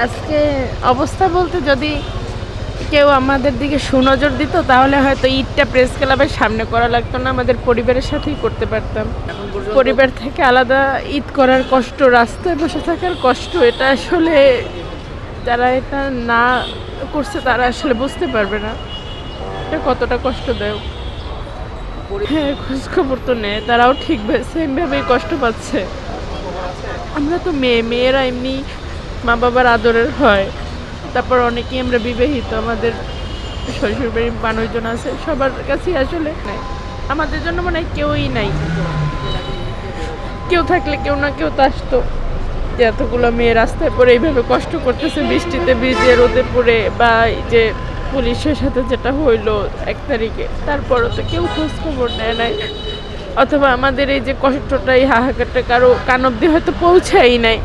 আজকে অবস্থা বলতে যদি কেউ আমাদের দিকে সুনজর দিত তাহলে হয়তো ঈদটা প্রেস ক্লাবের সামনে করা লাগতো না, আমাদের পরিবারের সাথেই করতে পারতাম। পরিবার থেকে আলাদা ঈদ করার কষ্ট, রাস্তায় বসে থাকার কষ্ট, এটা আসলে যারা এটা না করছে তারা আসলে বুঝতে পারবে না এটা কতটা কষ্টদায়ক। হ্যাঁ, খোঁজখবর তো নেয়, তারাও ঠিক সেমভাবেই কষ্ট পাচ্ছে। আমরা তো মেয়েরা এমনি মা বাবার আদরের হয়, তারপর অনেকেই আমরা বিবাহিত, আমাদের শ্বশুরবাড়ির মানুষজন আছে, সবার কাছেই আসলে নাই, আমাদের জন্য মনে হয় কেউই নাই। কেউ থাকলে কেউ না কেউ তো আসতো, যে এতগুলো মেয়ে রাস্তায় পড়ে এইভাবে কষ্ট করতেছে, বৃষ্টিতে ভিজে রোদে পড়ে, বা এই যে পুলিশের সাথে যেটা হইলো 1 তারিখে, তারপরও তো কেউ খোঁজ খবর নেয় নাই, অথবা আমাদের এই যে কষ্টটা, এই হাহাকারটা কারো কান অব্দি হয়তো পৌঁছাই নাই।